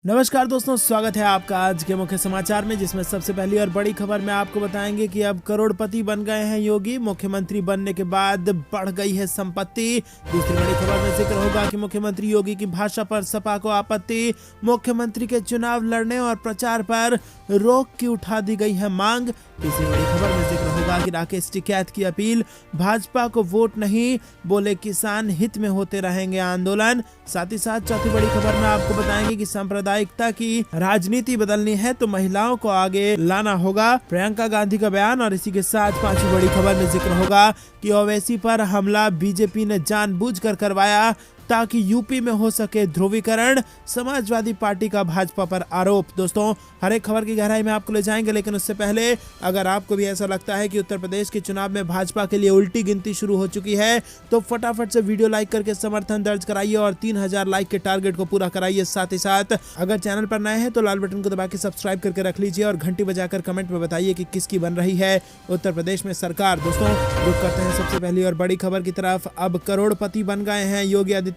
नमस्कार दोस्तों, स्वागत है आपका आज के मुख्य समाचार में, जिसमें सबसे पहली और बड़ी खबर में आपको बताएंगे कि अब करोड़पति बन गए हैं योगी। मुख्यमंत्री बनने के बाद बढ़ गई है संपत्ति। दूसरी बड़ी खबर में जिक्र होगा कि मुख्यमंत्री योगी की भाषा पर सपा को आपत्ति। मुख्यमंत्री के चुनाव लड़ने और प्रचार पर रोक की उठा दी गई है मांग। तीसरी बड़ी खबर में जिक्र होगा कि राकेश टिकैत की अपील, भाजपा को वोट नहीं, बोले किसान हित में होते रहेंगे आंदोलन। साथ ही साथ चौथी बड़ी खबर में आपको बताएंगे कि सांप्रदायिकता की राजनीति बदलनी है तो महिलाओं को आगे लाना होगा, प्रियंका गांधी का बयान। और इसी के साथ पांचवी बड़ी खबर में जिक्र होगा कि ओवैसी पर हमला बीजेपी ने जानबूझकर करवाया ताकि यूपी में हो सके ध्रुवीकरण, समाजवादी पार्टी का भाजपा पर आरोप। दोस्तों, हर एक खबर की गहराई में आपको ले जाएंगे, लेकिन उससे पहले अगर आपको भी ऐसा लगता है कि उत्तर प्रदेश के चुनाव में भाजपा के लिए उल्टी गिनती शुरू हो चुकी है तो फटाफट से वीडियो लाइक करके समर्थन दर्ज कराइए और 3000 लाइक के टारगेट को पूरा कराइए। साथ ही साथ अगर चैनल पर नए हैं तो लाल बटन को दबा के सब्सक्राइब करके रख लीजिए और घंटी बजाकर कमेंट में बताइए कि किसकी बन रही है उत्तर प्रदेश में सरकार। दोस्तों, रुक करते हैं सबसे पहली और बड़ी खबर की तरफ। अब करोड़पति बन गए हैं योगी आदित्यनाथ।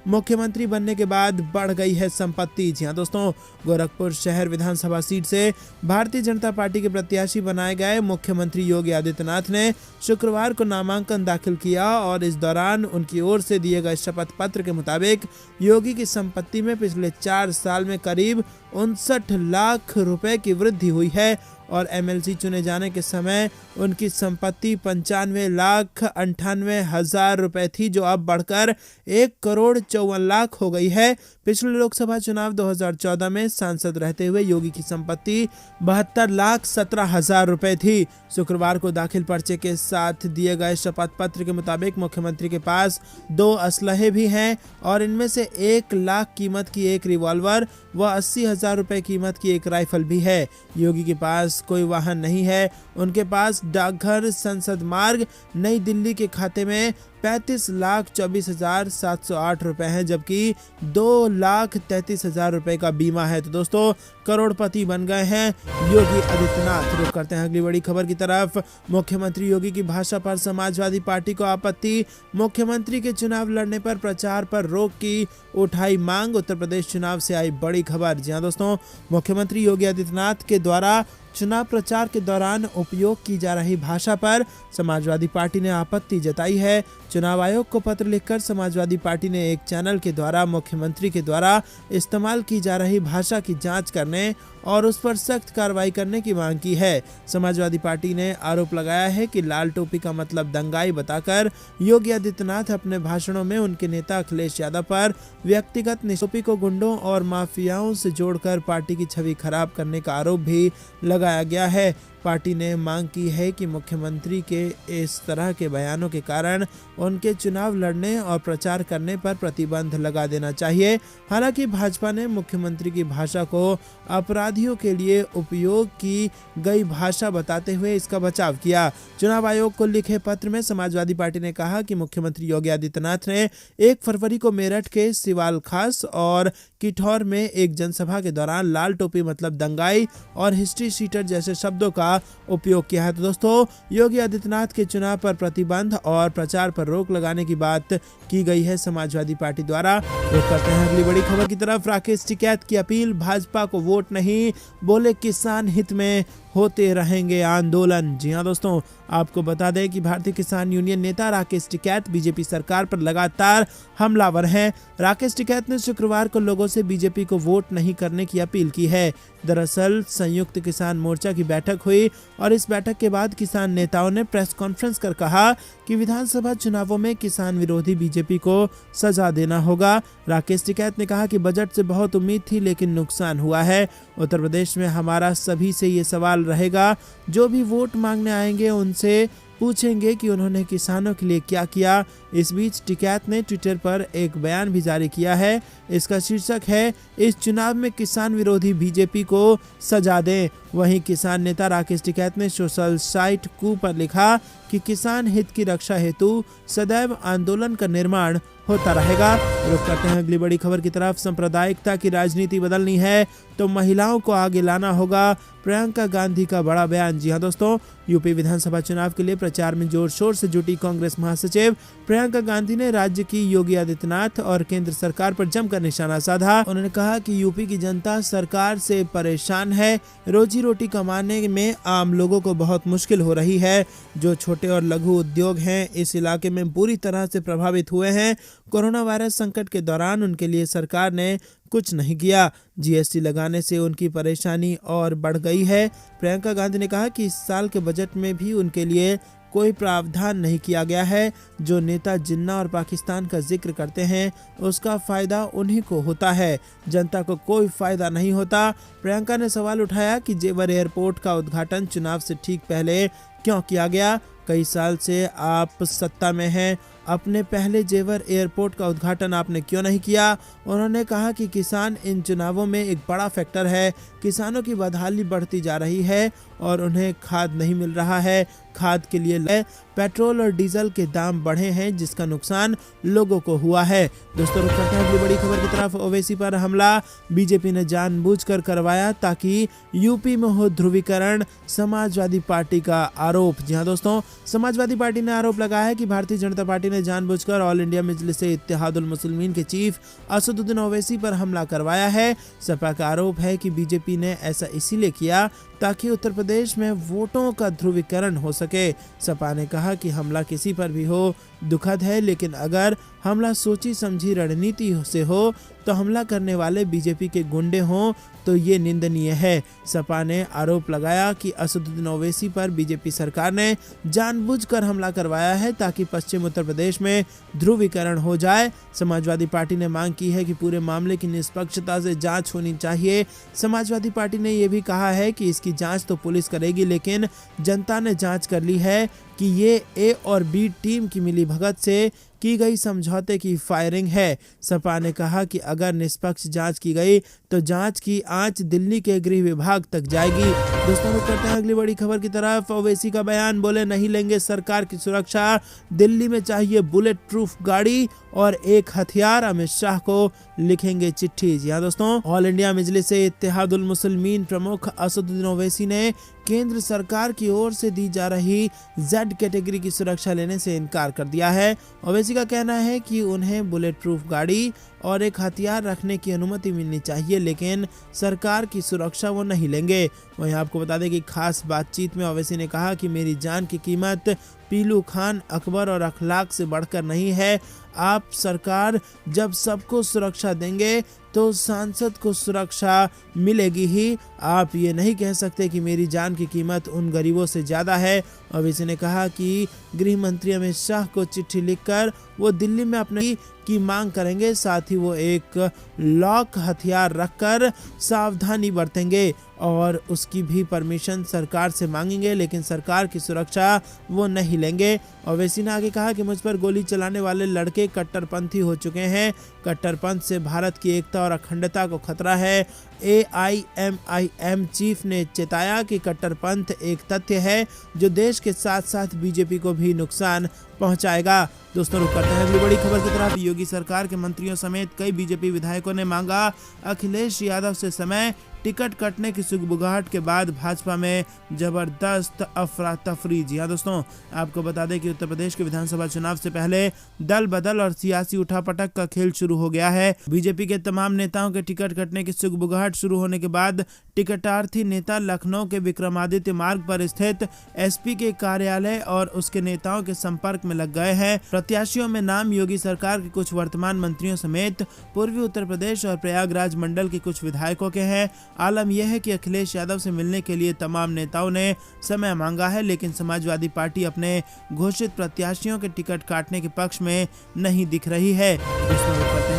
मुख्यमंत्री बनने के बाद बढ़ गई है संपत्ति। जी हां दोस्तों, गोरखपुर शहर विधानसभा सीट से भारतीय जनता पार्टी के प्रत्याशी बनाए गए मुख्यमंत्री योगी आदित्यनाथ ने शुक्रवार को नामांकन दाखिल किया और इस दौरान उनकी ओर से दिए गए शपथ पत्र के मुताबिक योगी की संपत्ति में पिछले 4 साल में करीब 59 लाख रुपए की वृद्धि हुई है और एमएलसी चुने जाने के समय उनकी संपत्ति 95,98,000 रुपए थी, जो अब बढ़कर 1,54,00,000 हो गई है। पिछले लोकसभा चुनाव 2014 में सांसद रहते हुए योगी की संपत्ति 72,17,000 रुपए थी। शुक्रवार को दाखिल पर्चे के साथ दिए गए शपथ पत्र के मुताबिक मुख्यमंत्री के पास 2 असलहे भी हैं और इनमें से 1 लाख कीमत की एक रिवॉल्वर व 80,000 रुपए कीमत की एक राइफल भी है। योगी के पास कोई वाहन नहीं है। उनके पास डाकघर, संसद मार्ग, नई दिल्ली के खाते में 35,24,708 रुपए हैं, जबकि 2,33,000 रुपए का बीमा है। तो दोस्तों, करोड़पति बन गए हैं योगी आदित्यनाथ। रुक करते हैं अगली बड़ी खबर की तरफ। मुख्यमंत्री योगी की भाषा पर समाजवादी पार्टी को आपत्ति। मुख्यमंत्री के चुनाव लड़ने पर प्रचार पर रोक की उठाई मांग। उत्तर प्रदेश चुनाव से आई बड़ी खबर। जी हां दोस्तों, मुख्यमंत्री योगी आदित्यनाथ के द्वारा चुनाव प्रचार के दौरान उपयोग की जा रही भाषा पर समाजवादी पार्टी ने आपत्ति जताई है। चुनाव आयोग को पत्र लिखकर समाजवादी पार्टी ने एक चैनल के द्वारा मुख्यमंत्री के द्वारा इस्तेमाल की जा रही भाषा की जांच करने और उस पर सख्त कार्रवाई करने की मांग की है। समाजवादी पार्टी ने आरोप लगाया है कि लाल टोपी का मतलब दंगाई बताकर योगी आदित्यनाथ अपने भाषणों में उनके नेता अखिलेश यादव पर व्यक्तिगत निशाने को गुंडों और माफियाओं से जोड़कर पार्टी की छवि खराब करने का आरोप भी लगाया गया है। पार्टी ने मांग की है कि मुख्यमंत्री के इस तरह के बयानों के कारण उनके चुनाव लड़ने और प्रचार करने पर प्रतिबंध लगा देना चाहिए। हालांकि भाजपा ने मुख्यमंत्री की भाषा को अपराधियों के लिए उपयोग की गई भाषा बताते हुए इसका बचाव किया। चुनाव आयोग को लिखे पत्र में समाजवादी पार्टी ने कहा कि मुख्यमंत्री योगी आदित्यनाथ ने 1 फरवरी को मेरठ के सिवाल खास और किठौर में एक जनसभा के दौरान लाल टोपी मतलब दंगाई और हिस्ट्री शीटर जैसे शब्दों का उपयोग किया है। तो दोस्तों, योगी आदित्यनाथ के चुनाव पर प्रतिबंध और प्रचार पर रोक लगाने की बात की गई है समाजवादी पार्टी द्वारा। रुक करते हैं अगली बड़ी खबर की तरफ। राकेश टिकैत की अपील, भाजपा को वोट नहीं, बोले किसान हित में होते रहेंगे आंदोलन। जी हां दोस्तों, आपको बता दें कि भारतीय किसान यूनियन नेता राकेश टिकैत बीजेपी सरकार पर लगातार हमलावर हैं। राकेश टिकैत ने शुक्रवार को लोगों से बीजेपी को वोट नहीं करने की अपील की है। दरअसल संयुक्त किसान मोर्चा की बैठक हुई और इस बैठक के बाद किसान नेताओं ने प्रेस कॉन्फ्रेंस कर कहा कि विधानसभा चुनावों में किसान विरोधी बीजेपी को सजा देना होगा। राकेश टिकैत ने कहा कि बजट से बहुत उम्मीद थी लेकिन नुकसान हुआ है। उत्तर प्रदेश में हमारा सभी से ये सवाल रहेगा, जो भी वोट मांगने आएंगे उनसे पूछेंगे कि उन्होंने किसानों के लिए क्या किया। इस बीच टिकैत ने ट्विटर पर एक बयान भी जारी किया है। इसका शीर्षक है, इस चुनाव में किसान विरोधी बीजेपी को सजा दें। वहीं किसान नेता राकेश टिकैत ने सोशल साइट कू पर लिखा कि किसान हित की रक्षा हेतु सदैव आंदोलन का निर्माण होता रहेगा। रुक करते हैं अगली बड़ी खबर की तरफ। सांप्रदायिकता की राजनीति बदलनी है तो महिलाओं को आगे लाना होगा, प्रियंका गांधी का बड़ा बयान। जी हां दोस्तों, यूपी विधानसभा चुनाव के लिए प्रचार में जोर शोर से जुटी कांग्रेस महासचिव प्रियंका गांधी ने राज्य की योगी आदित्यनाथ और केंद्र सरकार पर जमकर पर निशाना साधा। उन्होंने कहा कि यूपी की जनता सरकार से परेशान है, रोजी रोटी कमाने में आम लोगों को बहुत मुश्किल हो रही है। जो छोटे और लघु उद्योग हैं इस इलाके में बुरी तरह से प्रभावित हुए हैं। कोरोना वायरस संकट के दौरान उनके लिए सरकार ने कुछ नहीं किया। जीएसटी लगाने से उनकी परेशानी और बढ़ गई है। प्रियंका गांधी ने कहा कि इस साल के बजट में भी उनके लिए कोई प्रावधान नहीं किया गया है। जो नेता जिन्ना और पाकिस्तान का जिक्र करते हैं उसका फायदा उन्हीं को होता है, जनता को कोई फायदा नहीं होता। प्रियंका ने सवाल उठाया कि जेवर एयरपोर्ट का उद्घाटन चुनाव से ठीक पहले क्यों किया गया। कई साल से आप सत्ता में हैं, अपने पहले जेवर एयरपोर्ट का उद्घाटन आपने क्यों नहीं किया। उन्होंने कहा कि किसान इन चुनावों में एक बड़ा फैक्टर है। किसानों की बदहाली बढ़ती जा रही है और उन्हें खाद नहीं मिल रहा है। खाद के लिए पेट्रोल और डीजल के दाम बढ़े हैं जिसका नुकसान लोगों को हुआ है। दोस्तों रुक करते हैं अगली बड़ी खबर की तरफ। ओवैसी पर हमला बीजेपी ने जानबूझकर करवाया ताकि यूपी में हो ध्रुवीकरण, समाजवादी पार्टी का आरोप। जी हां दोस्तों, समाजवादी पार्टी ने आरोप लगाया है कि भारतीय जनता पार्टी ने जानबूझकर ऑल इंडिया मजलिस इत्तेहादुल मुस्लिमीन के चीफ असदुद्दीन ओवैसी पर हमला करवाया है। सपा का आरोप है कि बीजेपी ने ऐसा इसीलिए किया ताकि उत्तर प्रदेश में वोटों का ध्रुवीकरण हो सके। सपा ने कहा कि हमला किसी पर भी हो दुखद है, लेकिन अगर हमला सोची समझी रणनीति से हो तो हमला करने वाले बीजेपी के गुंडे हों तो ये निंदनीय है। सपा ने आरोप लगाया कि असदुद्दीन ओवैसी पर बीजेपी सरकार ने जानबूझकर हमला करवाया है ताकि पश्चिम उत्तर प्रदेश में ध्रुवीकरण हो जाए। समाजवादी पार्टी ने मांग की है कि पूरे मामले की निष्पक्षता से जांच होनी चाहिए। समाजवादी पार्टी ने यह भी कहा है कि इसकी जांच तो पुलिस करेगी, लेकिन जनता ने जांच कर ली है कि ये ए और बी टीम की मिलीभगत से की गई समझौते की फायरिंग है। सपा ने कहा कि अगर निष्पक्ष जांच की गई तो जांच की आंच दिल्ली के गृह विभाग तक जाएगी। दोस्तों रुक करते हैं अगली बड़ी खबर की तरफ। ओवैसी का बयान, बोले नहीं लेंगे सरकार की सुरक्षा, दिल्ली में चाहिए बुलेट प्रूफ गाड़ी और एक हथियार, अमित शाह को लिखेंगे चिट्ठी। जी हाँ दोस्तों, ऑल इंडिया मजलिस इत्तेहादुल मुस्लिमीन प्रमुख असदुद्दीन ओवैसी ने केंद्र सरकार की ओर से दी जा रही जेड कैटेगरी की सुरक्षा लेने से इनकार कर दिया है। ओवैसी का कहना है कि उन्हें बुलेट प्रूफ गाड़ी और एक हथियार रखने की अनुमति मिलनी चाहिए, लेकिन सरकार की सुरक्षा वो नहीं लेंगे। वहीं आपको बता दें कि खास बातचीत में ओवैसी ने कहा कि मेरी जान की कीमत पीलू खान, अकबर और अखलाक से बढ़कर नहीं है। आप सरकार जब सबको सुरक्षा देंगे तो सांसद को सुरक्षा मिलेगी ही। आप ये नहीं कह सकते कि मेरी जान की कीमत उन गरीबों से ज़्यादा है। ओवैसी ने कहा कि गृह मंत्री अमित शाह को चिट्ठी लिखकर वो दिल्ली में अपने की मांग करेंगे, साथ ही वो एक लॉक हथियार रखकर सावधानी बरतेंगे और उसकी भी परमिशन सरकार से मांगेंगे, लेकिन सरकार की सुरक्षा वो नहीं लेंगे। ओवैसी ने आगे कहा कि मुझ पर गोली चलाने वाले लड़के कट्टरपंथी हो चुके हैं। कट्टरपंथ से भारत की एकता और अखंडता को खतरा है। AIMIM चीफ ने चेताया कि कट्टरपंथ एक तथ्य है जो देश के साथ साथ बीजेपी को भी नुकसान पहुंचाएगा। दोस्तों रुक करते हैं अगली बड़ी खबर की तरफ। योगी सरकार के मंत्रियों समेत कई बीजेपी विधायकों ने मांगा अखिलेश यादव से समय। टिकट कटने की सुगबुगाहट के बाद भाजपा में जबरदस्त अफरा तफरी। जी हाँ दोस्तों, आपको बता दें कि उत्तर प्रदेश के विधानसभा चुनाव से पहले दल बदल और सियासी उठापटक का खेल शुरू हो गया है। बीजेपी के तमाम नेताओं के टिकट कटने की सुगबुगाहट शुरू होने के बाद टिकटार्थी नेता लखनऊ के विक्रमादित्य मार्ग पर स्थित SP के कार्यालय और उसके नेताओं के संपर्क में लग गए हैं। प्रत्याशियों में नाम योगी सरकार के कुछ वर्तमान मंत्रियों समेत पूर्वी उत्तर प्रदेश और प्रयागराज मंडल के कुछ विधायकों के हैं। आलम यह है कि अखिलेश यादव से मिलने के लिए तमाम नेताओं ने समय मांगा है, लेकिन समाजवादी पार्टी अपने घोषित प्रत्याशियों के टिकट काटने के पक्ष में नहीं दिख रही है।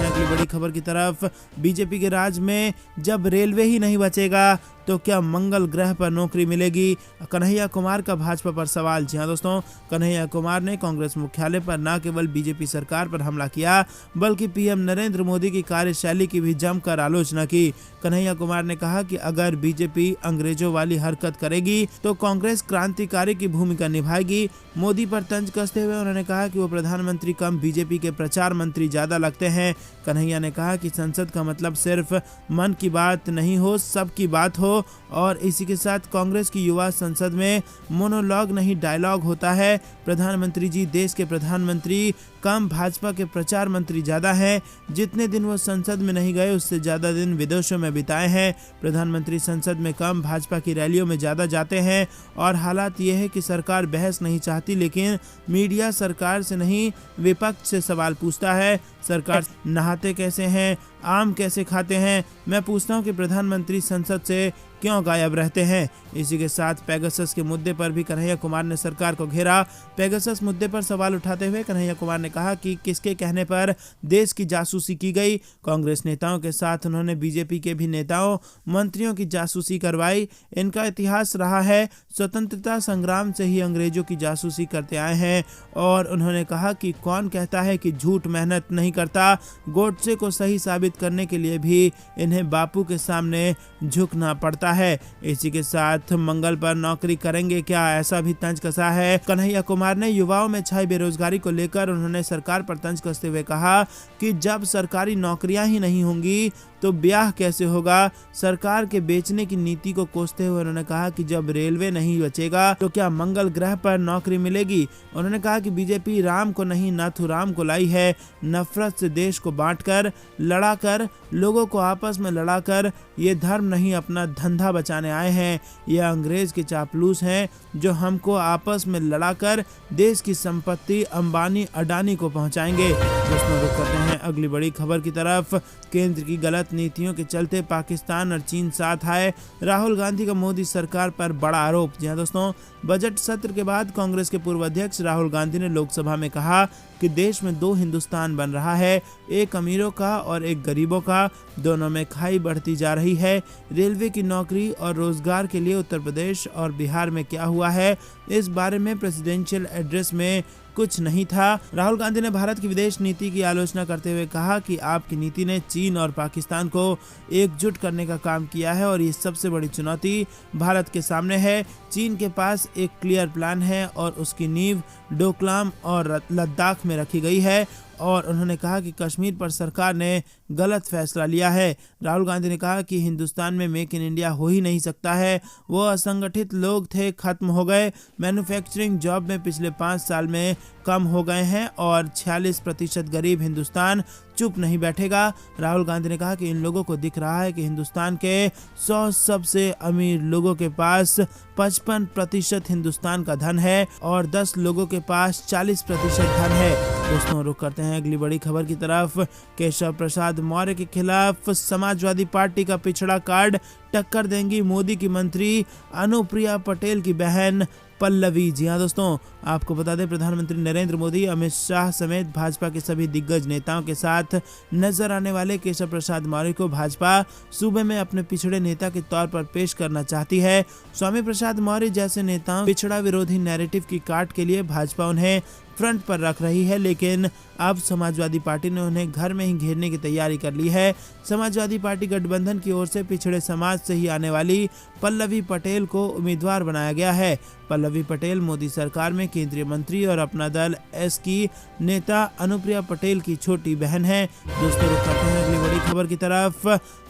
अगली बड़ी खबर की तरफ। बीजेपी के राज में जब रेलवे ही नहीं बचेगा तो क्या मंगल ग्रह पर नौकरी मिलेगी? कन्हैया कुमार का भाजपा पर सवाल। जी हाँ दोस्तों, कन्हैया कुमार ने कांग्रेस मुख्यालय पर न केवल बीजेपी सरकार पर हमला किया बल्कि PM नरेंद्र मोदी की कार्यशैली की भी जमकर आलोचना की। कन्हैया कुमार ने कहा कि अगर बीजेपी अंग्रेजों वाली हरकत करेगी तो कांग्रेस क्रांतिकारी की भूमिका निभाएगी। मोदी पर तंज कसते हुए उन्होंने कहा कि वो प्रधानमंत्री कम बीजेपी के प्रचार मंत्री ज्यादा लगते हैं। कन्हैया ने कहा कि संसद का मतलब सिर्फ मन की बात नहीं हो, सबकी बात हो। दोस्तों। और इसी के साथ कांग्रेस की युवा संसद में मोनोलॉग नहीं डायलॉग होता है। प्रधानमंत्री जी देश के प्रधानमंत्री कम, भाजपा के प्रचार मंत्री ज़्यादा हैं। जितने दिन वो संसद में नहीं गए उससे ज़्यादा दिन विदेशों में बिताए हैं। प्रधानमंत्री संसद में कम, भाजपा की रैलियों में ज़्यादा जाते हैं। और हालात ये है कि सरकार बहस नहीं चाहती, लेकिन मीडिया सरकार से नहीं विपक्ष से सवाल पूछता है। सरकार नहाते कैसे हैं, आम कैसे खाते हैं, मैं पूछता हूं कि प्रधानमंत्री संसद से क्यों गायब रहते हैं। इसी के साथ पेगासस के मुद्दे पर भी कन्हैया कुमार ने सरकार को घेरा। पेगासस मुद्दे पर सवाल उठाते हुए कन्हैया कुमार ने कहा कि किसके कहने पर देश की जासूसी की गई। कांग्रेस नेताओं के साथ उन्होंने बीजेपी के भी नेताओं मंत्रियों की जासूसी करवाई। इनका इतिहास रहा है, स्वतंत्रता संग्राम से ही अंग्रेजों की जासूसी करते आए हैं। और उन्होंने कहा कि कौन कहता है कि झूठ मेहनत नहीं करता। गोडसे को सही साबित करने के लिए भी इन्हें बापू के सामने झुकना पड़ता है। इसी के साथ मंगल पर नौकरी करेंगे क्या, ऐसा भी तंज कसा है कन्हैया कुमार ने। युवाओं में छाई बेरोजगारी को लेकर उन्होंने सरकार पर तंज कसते हुए कहा कि जब सरकारी नौकरियां ही नहीं होंगी तो ब्याह कैसे होगा। सरकार के बेचने की नीति को कोसते हुए उन्होंने कहा कि जब रेलवे नहीं बचेगा तो क्या मंगल ग्रह पर नौकरी मिलेगी। उन्होंने कहा कि बीजेपी राम को नहीं नाथुराम को लाई है। नफरत से देश को बांटकर, लड़ाकर, लोगों को आपस में लड़ाकर ये धर्म नहीं अपना धंधा बचाने आए हैं। यह अंग्रेज के चापलूस हैं जो हमको आपस में लड़ाकर देश की संपत्ति अंबानी अडानी को पहुंचाएंगे। दोस्तों रुक करते हैं अगली बड़ी खबर की तरफ। केंद्र की गलत नीतियों के चलते पाकिस्तान और चीन साथ आए, राहुल गांधी का मोदी सरकार पर बड़ा आरोप। जी हां दोस्तों, बजट सत्र के बाद कांग्रेस के पूर्व अध्यक्ष राहुल गांधी ने लोकसभा में कहा कि देश में दो हिंदुस्तान बन रहा है, एक अमीरों का और एक गरीबों का। दोनों में खाई बढ़ती जा रही है। रेलवे की नौकरी और रोजगार के लिए उत्तर प्रदेश और बिहार में क्या हुआ है, इस बारे में प्रेसिडेंशियल एड्रेस में कुछ नहीं था। राहुल गांधी ने भारत की विदेश नीति की आलोचना करते हुए कहा कि आपकी नीति ने चीन और पाकिस्तान को एकजुट करने का काम किया है और ये सबसे बड़ी चुनौती भारत के सामने है। चीन के पास एक क्लियर प्लान है और उसकी नींव डोकलाम और लद्दाख में रखी गई है। और उन्होंने कहा कि कश्मीर पर सरकार ने गलत फैसला लिया है। राहुल गांधी ने कहा कि हिंदुस्तान में मेक इन इंडिया हो ही नहीं सकता है। वो असंगठित लोग थे, खत्म हो गए। मैन्युफैक्चरिंग जॉब में पिछले 5 साल में कम हो गए हैं और 46% गरीब हिंदुस्तान चुप नहीं बैठेगा। राहुल गांधी ने कहा कि इन लोगों को दिख रहा है कि हिंदुस्तान के 100 सबसे अमीर लोगों के पास 55% हिंदुस्तान का धन है और 10 लोगों के पास 40% धन है। दोस्तों रुक करते हैं अगली बड़ी खबर की तरफ। केशव प्रसाद मौर्य के खिलाफ समाजवादी पार्टी का पिछड़ा कार्ड, टक्कर देंगी मोदी की मंत्री अनुप्रिया पटेल की बहन पल्लवी। जी हाँ दोस्तों, आपको बता दें प्रधानमंत्री नरेंद्र मोदी, अमित शाह समेत भाजपा के सभी दिग्गज नेताओं के साथ नजर आने वाले केशव प्रसाद मौर्य को भाजपा सूबे में अपने पिछड़े नेता के तौर पर पेश करना चाहती है। स्वामी प्रसाद मौर्य जैसे नेताओं पिछड़ा विरोधी नैरेटिव की काट के लिए भाजपा उन्हें फ्रंट पर रख रही है, लेकिन अब समाजवादी पार्टी ने उन्हें घर में ही घेरने की तैयारी कर ली है। समाजवादी पार्टी गठबंधन की ओर से पिछड़े समाज से ही आने वाली पल्लवी पटेल को उम्मीदवार बनाया गया है। पल्लवी पटेल मोदी सरकार में केंद्रीय मंत्री और अपना दल एस की नेता अनुप्रिया पटेल की छोटी बहन है। दोस्तों रुक करते हैं अगली बड़ी खबर की तरफ।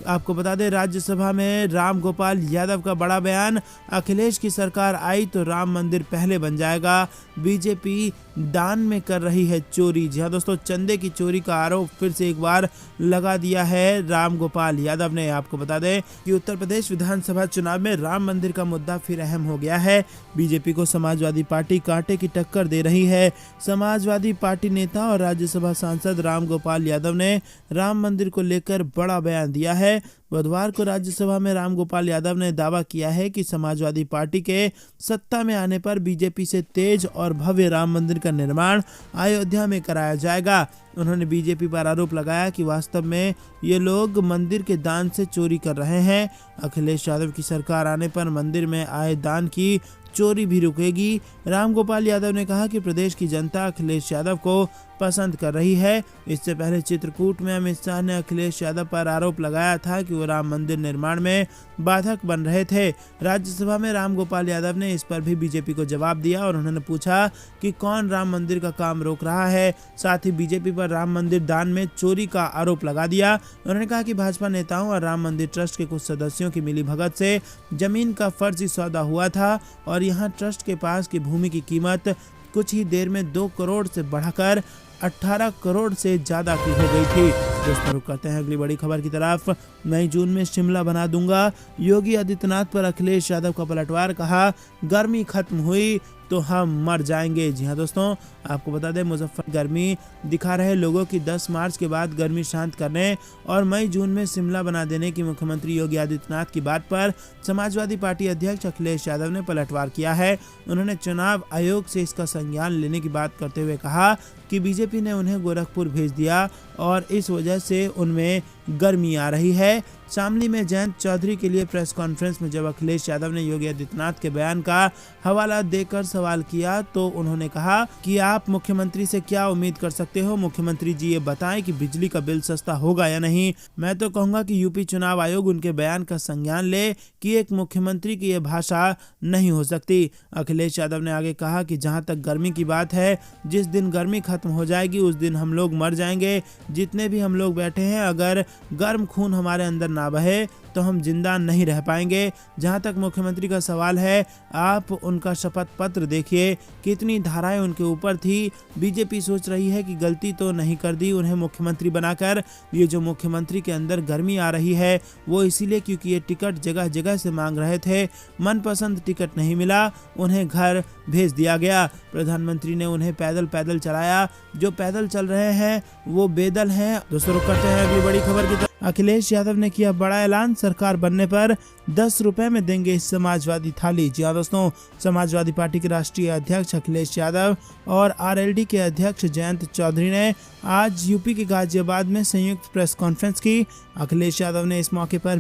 आपको बता दें राज्यसभा में राम गोपाल यादव का बड़ा बयान, अखिलेश की सरकार आई तो राम मंदिर पहले बन जाएगा, बीजेपी दान में कर रही है चोरी। जी हाँ दोस्तों, चंदे की चोरी का आरोप फिर से एक बार लगा दिया है राम गोपाल यादव ने। आपको बता दें कि उत्तर प्रदेश विधानसभा चुनाव में राम मंदिर का मुद्दा फिर अहम हो गया है। बीजेपी को समाजवादी पार्टी कांटे की टक्कर दे रही है। समाजवादी पार्टी नेता और राज्यसभा सांसद राम गोपाल यादव ने राम मंदिर को लेकर बड़ा बयान दिया है। बुधवार को राज्यसभा में राम गोपाल यादव ने दावा किया है कि समाजवादी पार्टी के सत्ता में आने पर बीजेपी से तेज और भव्य राम मंदिर का निर्माण अयोध्या में कराया जाएगा। उन्होंने बीजेपी पर आरोप लगाया कि वास्तव में ये लोग मंदिर के दान से चोरी कर रहे हैं। अखिलेश यादव की सरकार आने पर मंदिर में आए दान की चोरी भी रुकेगी। रामगोपाल यादव ने कहा कि प्रदेश की जनता अखिलेश यादव को पसंद कर रही है। इससे पहले चित्रकूट में अमित शाह ने अखिलेश यादव पर आरोप लगाया था कि वो राम मंदिर निर्माण में बाधक बन रहे थे। राज्यसभा में रामगोपाल यादव ने इस पर भी बीजेपी को जवाब दिया और उन्होंने पूछा कि कौन राम मंदिर का काम रोक रहा है। साथ ही बीजेपी पर राम मंदिर दान में चोरी का आरोप लगा दिया। उन्होंने कहा कि भाजपा नेताओं और राम मंदिर ट्रस्ट के कुछ सदस्यों की मिलीभगत से जमीन का फर्जी सौदा हुआ था और यहाँ ट्रस्ट के पास की भूमि की कीमत कुछ ही देर में 2 करोड़ से बढ़कर 18 करोड़ से ज्यादा की हो गई थी। दोस्तों रुक करते हैं अगली बड़ी खबर की तरफ। मई जून में शिमला बना दूंगा, योगी आदित्यनाथ पर अखिलेश यादव का पलटवार, कहा गर्मी खत्म हुई तो हम मर जाएंगे। जी हाँ दोस्तों, आपको बता दें मुजफ्फर गर्मी दिखा रहे लोगों की 10 मार्च के बाद गर्मी शांत करने और मई जून में शिमला बना देने की मुख्यमंत्री योगी आदित्यनाथ की बात पर समाजवादी पार्टी अध्यक्ष अखिलेश यादव ने पलटवार किया है। उन्होंने चुनाव आयोग से इसका संज्ञान लेने की बात करते हुए कहा कि बीजेपी ने उन्हें गोरखपुर भेज दिया और इस वजह से उनमें गर्मी आ रही है। शामली में जयंत चौधरी के लिए प्रेस कॉन्फ्रेंस में जब अखिलेश यादव ने योगी आदित्यनाथ के बयान का हवाला देकर सवाल किया तो उन्होंने कहा कि आप मुख्यमंत्री से क्या उम्मीद कर सकते हो। मुख्यमंत्री जी ये बताएं कि बिजली का बिल सस्ता होगा या नहीं। मैं तो कहूंगा कि यूपी चुनाव आयोग उनके बयान का संज्ञान ले कि एक मुख्यमंत्री की ये भाषा नहीं हो सकती। अखिलेश यादव ने आगे कहा कि जहां तक गर्मी की बात है, जिस दिन गर्मी खत्म हो जाएगी उस दिन हम लोग मर जाएंगे। जितने भी हम लोग बैठे हैं, अगर गर्म खून हमारे अंदर ना बहे तो हम जिंदा नहीं रह पाएंगे। जहां तक मुख्यमंत्री का सवाल है, आप उनका शपथ पत्र देखिए, कितनी धाराएं उनके ऊपर थी। बीजेपी सोच रही है कि गलती तो नहीं कर दी उन्हें मुख्यमंत्री बनाकर। ये जो मुख्यमंत्री के अंदर गर्मी आ रही है वो इसीलिए क्योंकि ये टिकट जगह जगह से मांग रहे थे, मनपसंद टिकट नहीं मिला, उन्हें घर भेज दिया गया। प्रधानमंत्री ने उन्हें पैदल पैदल चलाया। जो पैदल चल रहे हैं वो बेदल हैं। दोस्तों रुक करते हैं अगली बड़ी खबर की तरफ। अखिलेश यादव ने किया बड़ा ऐलान, सरकार बनने पर 10 रुपए में देंगे समाजवादी थाली। जी हाँ दोस्तों, समाजवादी पार्टी के राष्ट्रीय अध्यक्ष अखिलेश यादव और आरएलडी के अध्यक्ष जयंत चौधरी ने आज यूपी के गाजियाबाद में संयुक्त प्रेस कॉन्फ्रेंस की। अखिलेश यादव ने इस मौके पर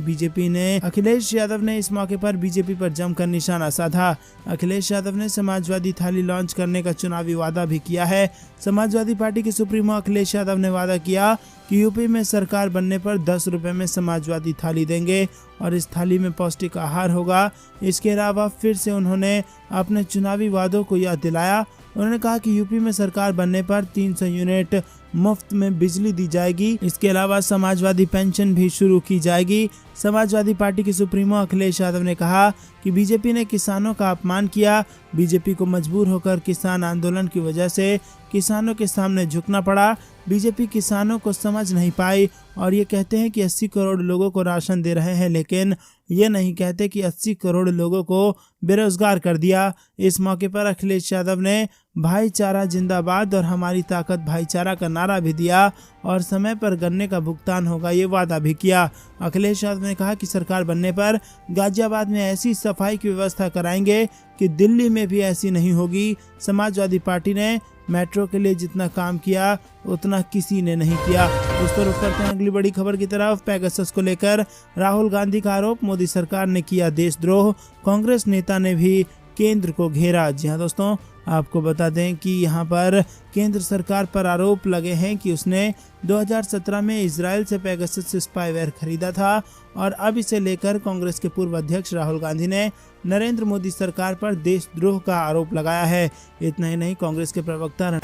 बीजेपी पर जमकर निशाना साधा। अखिलेश यादव ने समाजवादी थाली लॉन्च करने का चुनावी वादा भी किया है। समाजवादी पार्टी के सुप्रीमो अखिलेश यादव ने वादा किया कि यूपी में सरकार बनने पर 10 रुपए में समाजवादी थाली देंगे और इस थाली में पौष्टिक आहार होगा। इसके अलावा फिर से उन्होंने अपने चुनावी वादों को याद दिलाया। उन्होंने कहा कि यूपी में सरकार बनने पर 300 यूनिट मुफ्त में बिजली दी जाएगी। इसके अलावा समाजवादी पेंशन भी शुरू की जाएगी। समाजवादी पार्टी के सुप्रीमो अखिलेश यादव ने कहा कि बीजेपी ने किसानों का अपमान किया। बीजेपी को मजबूर होकर किसान आंदोलन की वजह से किसानों के सामने झुकना पड़ा। बीजेपी किसानों को समझ नहीं पाई और ये कहते हैं कि 80 करोड़ लोगों को राशन दे रहे हैं, लेकिन ये नहीं कहते कि 80 करोड़ लोगों को बेरोजगार कर दिया। इस मौके पर अखिलेश यादव ने भाईचारा जिंदाबाद और हमारी ताकत भाईचारा का नारा भी दिया और समय पर गन्ने का भुगतान होगा ये वादा भी किया। अखिलेश यादव ने कहा कि सरकार बनने पर गाजियाबाद में ऐसी सफाई की व्यवस्था कराएंगे कि दिल्ली में भी ऐसी नहीं होगी। समाजवादी पार्टी ने मेट्रो के लिए जितना काम किया उतना किसी ने नहीं किया। दोस्तों रुक करते हैं अगली बड़ी खबर की तरफ। पेगासस को लेकर राहुल गांधी का आरोप, मोदी सरकार ने किया देशद्रोह, कांग्रेस नेता ने भी केंद्र को घेरा। जी हाँ दोस्तों, आपको बता दें कि यहाँ पर केंद्र सरकार पर आरोप लगे हैं कि उसने 2017 में इजराइल से पेगासस स्पाईवेयर खरीदा था और अब इसे लेकर कांग्रेस के पूर्व अध्यक्ष राहुल गांधी ने नरेंद्र मोदी सरकार पर देशद्रोह का आरोप लगाया है। इतना ही नहीं, कांग्रेस के प्रवक्ता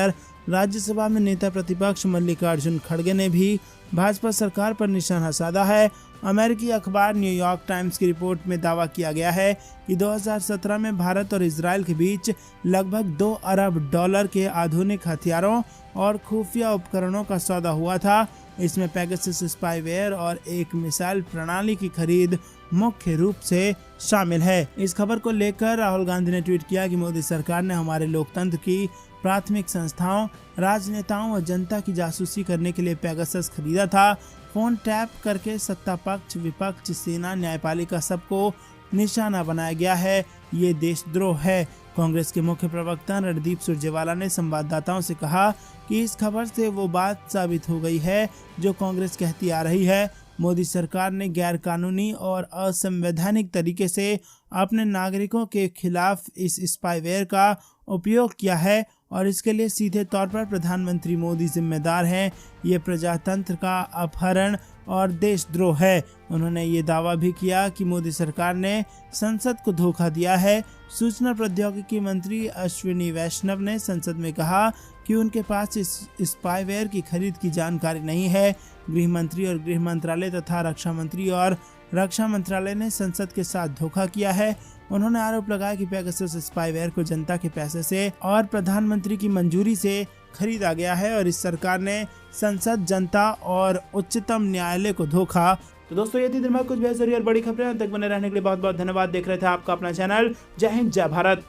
राज्यसभा में नेता प्रतिपक्ष मल्लिकार्जुन खड़गे ने भी भाजपा सरकार पर निशाना साधा है। अमेरिकी अखबार न्यूयॉर्क टाइम्स की रिपोर्ट में दावा किया गया है कि 2017 में भारत और इजराइल के बीच लगभग 2 अरब डॉलर के आधुनिक हथियारों और खुफिया उपकरणों का सौदा हुआ था। इसमें पेगासस स्पाईवेयर और एक मिसाइल प्रणाली की खरीद मुख्य रूप से शामिल है। इस खबर को लेकर राहुल गांधी ने ट्वीट किया कि मोदी सरकार ने हमारे लोकतंत्र की प्राथमिक संस्थाओं, राजनेताओं और जनता की जासूसी करने के लिए पेगासस खरीदा था। फोन टैप करके सत्ता पक्ष, विपक्ष, सेना, न्यायपालिका सबको निशाना बनाया गया है। ये देशद्रोह है। कांग्रेस के मुख्य प्रवक्ता रणदीप सुरजेवाला ने संवाददाताओं से कहा कि इस खबर से वो बात साबित हो गई है जो कांग्रेस कहती आ रही है। मोदी सरकार ने गैरकानूनी और असंवैधानिक तरीके से अपने नागरिकों के खिलाफ इस स्पाईवेयर का उपयोग किया है और इसके लिए सीधे तौर पर प्रधानमंत्री मोदी जिम्मेदार हैं। ये प्रजातंत्र का अपहरण और देशद्रोह है। उन्होंने ये दावा भी किया कि मोदी सरकार ने संसद को धोखा दिया है। सूचना प्रौद्योगिकी मंत्री अश्विनी वैष्णव ने संसद में कहा कि उनके पास इस स्पाईवेयर की खरीद की जानकारी नहीं है। गृह मंत्री और गृह मंत्रालय तथा रक्षा मंत्री और रक्षा मंत्रालय ने संसद के साथ धोखा किया है। उन्होंने आरोप लगाया कि पेगासस स्पाईवेयर को जनता के पैसे से और प्रधानमंत्री की मंजूरी से खरीदा गया है और इस सरकार ने संसद, जनता और उच्चतम न्यायालय को धोखा। तो दोस्तों ये थी दिन भर कुछ बेहतरीन और बड़ी खबरें। तक बने रहने के लिए बहुत बहुत धन्यवाद। देख रहे थे आपका अपना चैनल। जय हिंद, जय भारत।